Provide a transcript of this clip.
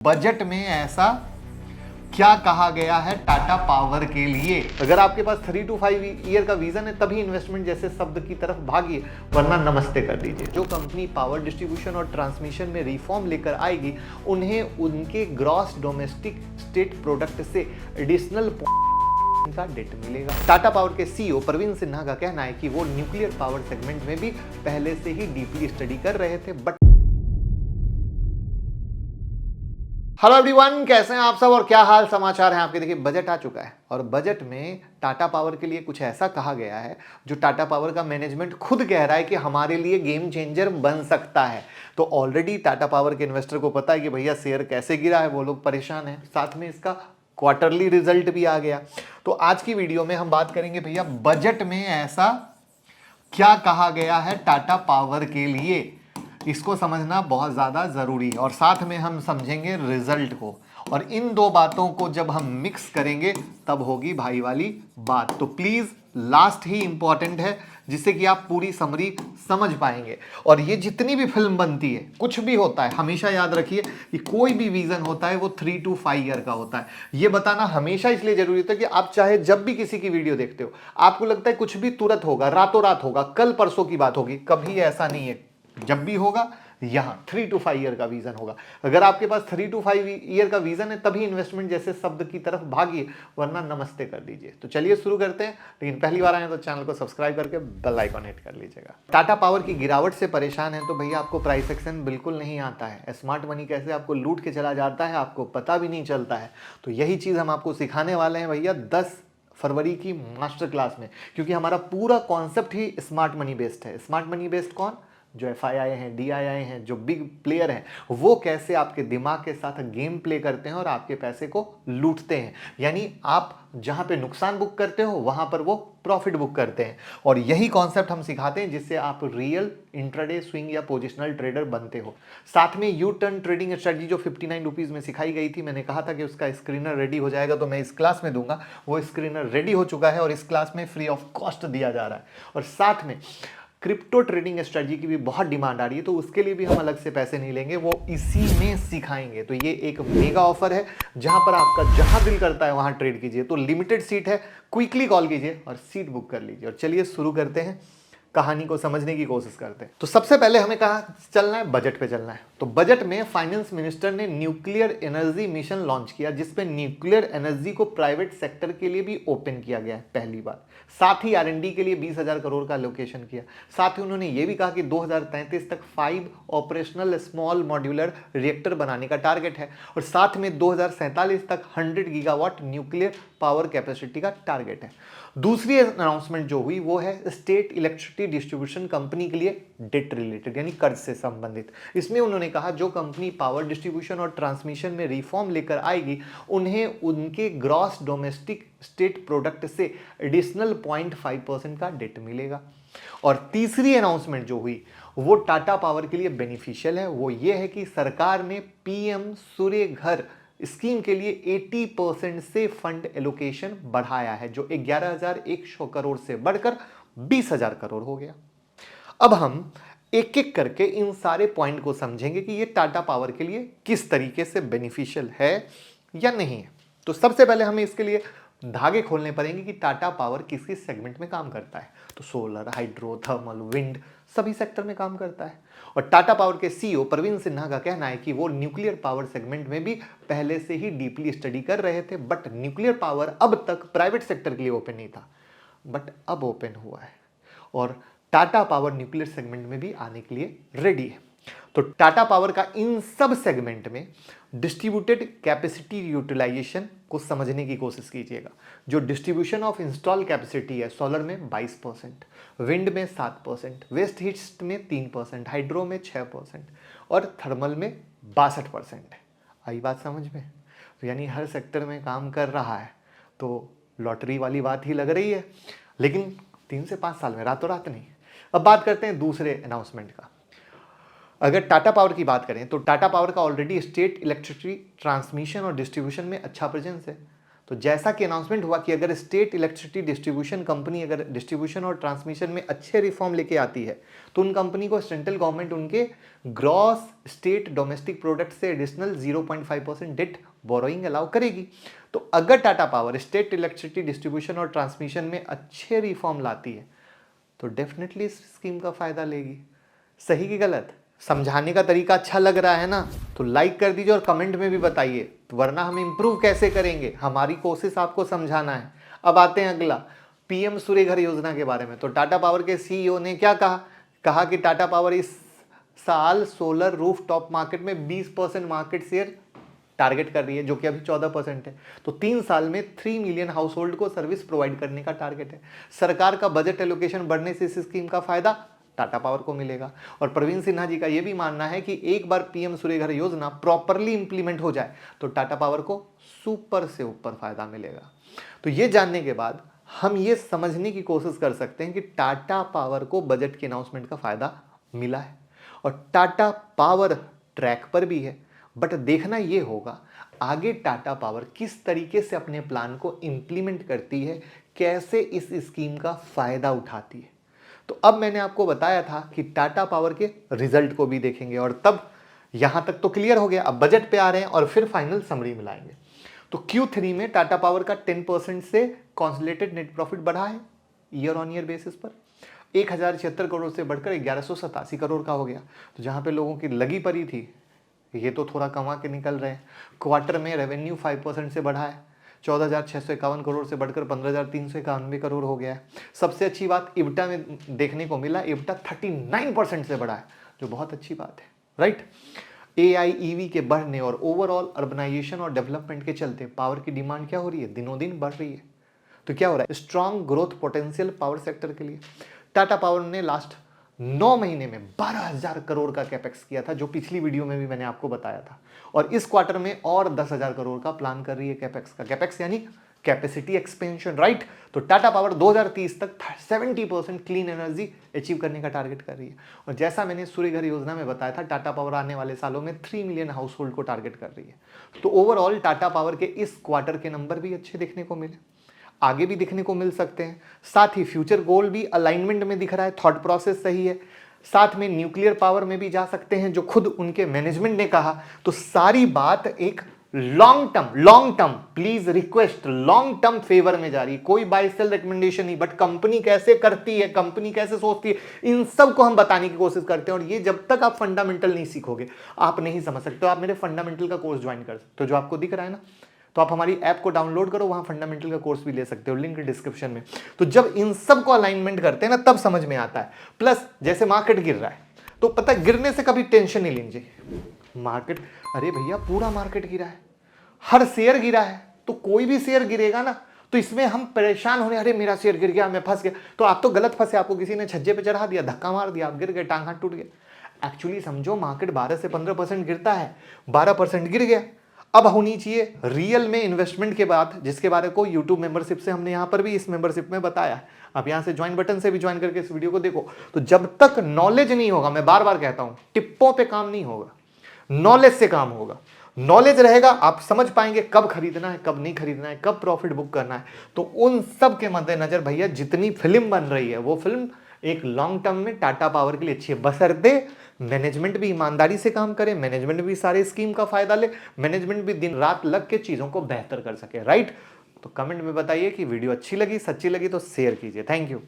Budget में ऐसा क्या कहा गया है टाटा पावर के लिए? अगर आपके पास 3 to 5 ईयर का विजन है तभी इन्वेस्टमेंट जैसे शब्द की तरफ भागिए, वरना नमस्ते कर दीजिए। जो कंपनी पावर डिस्ट्रीब्यूशन और ट्रांसमिशन में रिफॉर्म लेकर आएगी, उन्हें उनके ग्रॉस डोमेस्टिक स्टेट प्रोडक्ट से एडिशनल का डेट मिलेगा। टाटा पावर के सीईओ प्रवीण सिन्हा का कहना है कि वो न्यूक्लियर पावर सेगमेंट में भी पहले से ही डीपली स्टडी कर रहे थे, बट हेलो एवरीवन, कैसे हैं आप सब और क्या हाल समाचार हैं आपके? देखिए, बजट आ चुका है और बजट में टाटा पावर के लिए कुछ ऐसा कहा गया है जो टाटा पावर का मैनेजमेंट खुद कह रहा है कि हमारे लिए गेम चेंजर बन सकता है। तो ऑलरेडी टाटा पावर के इन्वेस्टर को पता है कि भैया शेयर कैसे गिरा है, वो लोग परेशान हैं। साथ में इसका क्वार्टरली रिजल्ट भी आ गया। तो आज की वीडियो में हम बात करेंगे भैया बजट में ऐसा क्या कहा गया है टाटा पावर के लिए। इसको समझना बहुत ज़्यादा ज़रूरी है और साथ में हम समझेंगे रिजल्ट को, और इन दो बातों को जब हम मिक्स करेंगे तब होगी भाई वाली बात। तो प्लीज़ लास्ट ही इंपॉर्टेंट है, जिससे कि आप पूरी समरी समझ पाएंगे। और ये जितनी भी फिल्म बनती है, कुछ भी होता है, हमेशा याद रखिए कि कोई भी विजन होता है वो 3 to 5 ईयर का होता है। ये बताना हमेशा इसलिए जरूरी होता है कि आप चाहे जब भी किसी की वीडियो देखते हो, आपको लगता है कुछ भी तुरंत होगा, रातों रात होगा, कल परसों की बात होगी। कभी ऐसा नहीं है। जब भी होगा यहां 3 to 5 ईयर का विजन होगा। अगर आपके पास 3 to 5 ईयर का विजन है तभी इन्वेस्टमेंट जैसे शब्द की तरफ भागिए, वरना नमस्ते कर दीजिए। तो चलिए शुरू करते हैं। लेकिन पहली बार आए तो चैनल को सब्सक्राइब करके बेल आइकन हिट कर लीजिएगा। टाटा पावर की गिरावट से परेशान है तो भैया आपको प्राइस एक्शन बिल्कुल नहीं आता है। स्मार्ट मनी कैसे आपको लूट के चला जाता है आपको पता भी नहीं चलता है। तो यही चीज हम आपको सिखाने वाले हैं भैया 10 फरवरी की मास्टर क्लास में, क्योंकि हमारा पूरा कॉन्सेप्ट ही स्मार्ट मनी बेस्ड है। स्मार्ट मनी बेस्ड कौन? जो एफआईआई हैं, डीआईआई हैं, जो बिग प्लेयर हैं, वो कैसे आपके दिमाग के साथ गेम प्ले करते हैं और आपके पैसे को लूटते हैं। यानी आप जहां पे नुकसान बुक करते हो वहां पर वो प्रॉफिट बुक करते हैं। और यही कॉन्सेप्ट हम सिखाते हैं जिससे आप रियल इंट्राडे स्विंग या पोजिशनल ट्रेडर बनते हो। साथ में यू टर्न ट्रेडिंग स्ट्रेटजी जो 59 रुपीज़ में सिखाई गई थी, मैंने कहा था कि उसका स्क्रीनर रेडी हो जाएगा तो मैं इस क्लास में दूंगा। वो स्क्रीनर रेडी हो चुका है और इस क्लास में फ्री ऑफ कॉस्ट दिया जा रहा है। और साथ में क्रिप्टो ट्रेडिंग स्ट्रेटजी की भी बहुत डिमांड आ रही है, तो उसके लिए भी हम अलग से पैसे नहीं लेंगे, वो इसी में सिखाएंगे। तो ये एक मेगा ऑफर है जहां पर आपका जहां दिल करता है वहां ट्रेड कीजिए। तो लिमिटेड सीट है, क्विकली कॉल कीजिए और सीट बुक कर लीजिए। और चलिए शुरू करते हैं, कहानी को समझने की कोशिश करते हैं। तो सबसे पहले हमें कहाँ चलना है? बजट पे चलना है। तो बजट में फाइनेंस मिनिस्टर ने न्यूक्लियर एनर्जी मिशन लॉन्च किया, जिसपे न्यूक्लियर एनर्जी को प्राइवेट सेक्टर के लिए भी ओपन किया गया है पहली बार। साथ ही R&D के लिए 20,000 करोड़ का एलोकेशन किया। साथ ही उन्होंने ये भी कहा कि 2033 तक 5 ऑपरेशनल स्मॉल मॉड्यूलर रिएक्टर बनाने का टारगेट है। और साथ में 2047 तक 100 गीगावाट न्यूक्लियर पावर कैपेसिटी का टारगेट है। दूसरी अनाउंसमेंट जो हुई वो है स्टेट इलेक्ट्रिसिटी डिस्ट्रीब्यूशन कंपनी के लिए डेट रिलेटेड, यानी कर्ज से संबंधित। इसमें उन्होंने कहा जो कंपनी पावर डिस्ट्रीब्यूशन और ट्रांसमिशन में रिफॉर्म लेकर आएगी, उन्हें उनके ग्रॉस डोमेस्टिक स्टेट प्रोडक्ट से एडिशनल 0.5% का डेट मिलेगा। और तीसरी अनाउंसमेंट जो हुई वो टाटा पावर के लिए बेनिफिशियल है। वो ये है कि सरकार ने पीएम सूर्य घर स्कीम के लिए 80% से फंड एलोकेशन बढ़ाया है, जो 11,100 करोड़ से बढ़कर 20,000 करोड़ हो गया। अब हम एक एक करके इन सारे पॉइंट को समझेंगे कि ये टाटा पावर के लिए किस तरीके से बेनिफिशियल है या नहीं है। तो सबसे पहले हमें इसके लिए धागे खोलने पड़ेंगे कि टाटा पावर किस किस सेगमेंट में काम करता है। तो सोलर, हाइड्रो, थर्मल, विंड सभी सेक्टर में काम करता है। और टाटा पावर के सीईओ प्रवीण सिन्हा का कहना है कि वो न्यूक्लियर पावर सेगमेंट में भी पहले से ही डीपली स्टडी कर रहे थे, बट न्यूक्लियर पावर अब तक प्राइवेट सेक्टर के लिए ओपन नहीं था, बट अब ओपन हुआ है और टाटा पावर न्यूक्लियर सेगमेंट में भी आने के लिए रेडी है। तो टाटा पावर का इन सब सेगमेंट में डिस्ट्रीब्यूटेड कैपेसिटी यूटिलाइजेशन को समझने की कोशिश कीजिएगा। जो डिस्ट्रीब्यूशन ऑफ इंस्टॉल कैपेसिटी है, सोलर में 22%, विंड में 7%, वेस्ट हीट में 3%, हाइड्रो में 6% और थर्मल में 62% है। आई बात समझ में? तो यानी हर सेक्टर में काम कर रहा है। तो लॉटरी वाली बात ही लग रही है, लेकिन 3 से 5 साल में, रातों रात नहीं। अब बात करते हैं दूसरे अनाउंसमेंट का। अगर टाटा पावर की बात करें तो टाटा पावर का ऑलरेडी स्टेट इलेक्ट्रिसिटी ट्रांसमिशन और डिस्ट्रीब्यूशन में अच्छा प्रेजेंस है। तो जैसा कि अनाउंसमेंट हुआ कि अगर स्टेट इलेक्ट्रिसिटी डिस्ट्रीब्यूशन कंपनी अगर डिस्ट्रीब्यूशन और ट्रांसमिशन में अच्छे रिफॉर्म लेके आती है तो उन कंपनी को सेंट्रल गवर्नमेंट उनके ग्रॉस स्टेट डोमेस्टिक प्रोडक्ट से एडिशनल 0.5% डेट बोरोइंग अलाउ करेगी। तो अगर Tata power state electricity distribution और ट्रांसमिशन में अच्छे रिफॉर्म लाती है तो डेफिनेटली इस स्कीम का फायदा लेगी। सही कि गलत? समझाने का तरीका अच्छा लग रहा है ना? तो लाइक कर दीजिए और कमेंट में भी बताइए, वरना हम इंप्रूव कैसे करेंगे। हमारी कोशिश आपको समझाना है। अब आते हैं अगला, पीएम सूर्य घर योजना के बारे में। तो टाटा पावर के सीईओ ने क्या कहा कि टाटा पावर इस साल सोलर रूफ टॉप मार्केट में 20% मार्केट शेयर टारगेट कर रही है, जो कि अभी 14% है। तो 3 साल में 3 मिलियन हाउस होल्ड को सर्विस प्रोवाइड करने का टारगेट है। सरकार का बजट एलोकेशन बढ़ने से इस स्कीम का फायदा टाटा पावर को मिलेगा। और प्रवीण सिन्हा जी का यह भी मानना है कि एक बार पीएम सूर्य घर योजना प्रॉपरली इंप्लीमेंट हो जाए तो टाटा पावर को सुपर से ऊपर फायदा मिलेगा। तो ये जानने के बाद हम ये समझने की कोशिश कर सकते हैं कि टाटा पावर को बजट के अनाउंसमेंट का फायदा मिला है और टाटा पावर ट्रैक पर भी है। बट देखना ये होगा आगे टाटा पावर किस तरीके से अपने प्लान को इंप्लीमेंट करती है, कैसे इस स्कीम का फायदा उठाती है। तो अब मैंने आपको बताया था कि टाटा पावर के रिजल्ट को भी देखेंगे और तब यहां तक तो क्लियर हो गया। अब बजट पे आ रहे हैं और फिर फाइनल समरी मिलाएंगे। तो Q3 में टाटा पावर का 10% से कॉन्सोलिडेटेड नेट प्रॉफिट बढ़ा है ईयर ऑन ईयर बेसिस पर। 1076 करोड़ से बढ़कर 1187 करोड़ का हो गया। तो जहां पे लोगों की लगी पड़ी थी ये तो थोड़ा कमा के निकल रहे हैं। क्वार्टर में रेवेन्यू 5% से बढ़ा है, 14,651 करोड़ से बढ़कर 15,391 करोड़ हो गया है। सबसे अच्छी बात इब्टा में देखने को मिला, इब्टा 39% से बढ़ा है, जो बहुत अच्छी बात है, राइट। AIEV के बढ़ने और ओवरऑल अर्बनाइजेशन और डेवलपमेंट के चलते पावर की डिमांड क्या हो रही है, दिनों दिन बढ़ रही है। तो क्या हो रहा है, strong growth potential power sector के लिए टाटा पावर ने लास्ट 9 महीने में 12,000 करोड़ का कैपेक्स किया था, जो पिछली वीडियो में भी मैंने आपको बताया था। और इस क्वार्टर में और 10,000 करोड़ का प्लान कर रही है कैपेक्स का। कैपेक्स यानी कैपेसिटी एक्सपेंशन, राइट। तो टाटा पावर 2030 तक 70% क्लीन एनर्जी अचीव करने का टारगेट कर रही है। और जैसा मैंने सूर्य घर योजना में बताया था, टाटा पावर आने वाले सालों में 3 मिलियन हाउस होल्ड को टारगेट कर रही है। तो ओवरऑल टाटा पावर के इस क्वार्टर के नंबर भी अच्छे देखने को मिले, आगे भी दिखने को मिल सकते हैं। साथ ही फ्यूचर गोल भी अलाइनमेंट में दिख रहा है, थॉट प्रोसेस सही है। साथ में न्यूक्लियर पावर में भी जा सकते हैं, जो खुद उनके मैनेजमेंट ने कहा। तो सारी बात एक long term please request, long term favour में जा रही है। कोई बाय सेल रिकमेंडेशन नहीं, बट कंपनी कैसे करती है, कंपनी कैसे सोचती है, इन सब को हम बताने की कोशिश करते हैं। और ये जब तक आप फंडामेंटल नहीं सीखोगे आप नहीं समझ सकते। आप मेरे फंडामेंटल का कोर्स ज्वाइन कर सकते हो, जो आपको दिख रहा है ना। तो आप हमारी ऐप को डाउनलोड करो, वहां फंडामेंटल का कोर्स भी ले सकते हो, लिंक डिस्क्रिप्शन में। तो जब इन सब को अलाइनमेंट करते हैं ना, तब समझ में आता है। प्लस जैसे मार्केट गिर रहा है तो पता है, गिरने से कभी टेंशन नहीं लीजिए। मार्केट, अरे भैया पूरा मार्केट गिरा है, हर शेयर गिरा है, तो कोई भी शेयर गिरेगा ना तो इसमें हम परेशान होने, अरे मेरा शेयर गिर गया, मैं फंस गया। तो आप तो गलत फंसे, आपको किसी ने छज्जे पे चढ़ा दिया, धक्का मार दिया, आप गिर गए, टांग हाथ टूट गया। एक्चुअली समझो मार्केट 12 से 15% गिरता है, 12% गिर गया। अब होनी चाहिए रियल में इन्वेस्टमेंट के बाद, जिसके बारे को यूट्यूब मेंबरशिप से हमने यहां पर भी इस मेंबरशिप में बताया। आप यहां से ज्वाइन बटन से भी ज्वाइन करके इस वीडियो को देखो। तो जब तक नॉलेज नहीं होगा, मैं बार बार कहता हूं, टिप्पों पे काम नहीं होगा, नॉलेज से काम होगा। नॉलेज रहेगा, आप समझ पाएंगे कब खरीदना है, कब नहीं खरीदना है, कब प्रॉफिट बुक करना है। तो उन सब के मद्देनजर भैया जितनी फिल्म बन रही है वो फिल्म एक लॉन्ग टर्म में टाटा पावर के लिए अच्छी है, बशर्ते मैनेजमेंट भी ईमानदारी से काम करे, मैनेजमेंट भी सारे स्कीम का फायदा ले, मैनेजमेंट भी दिन रात लग के चीजों को बेहतर कर सके, राइट। तो कमेंट में बताइए कि वीडियो अच्छी लगी, सच्ची लगी तो शेयर कीजिए। Thank you.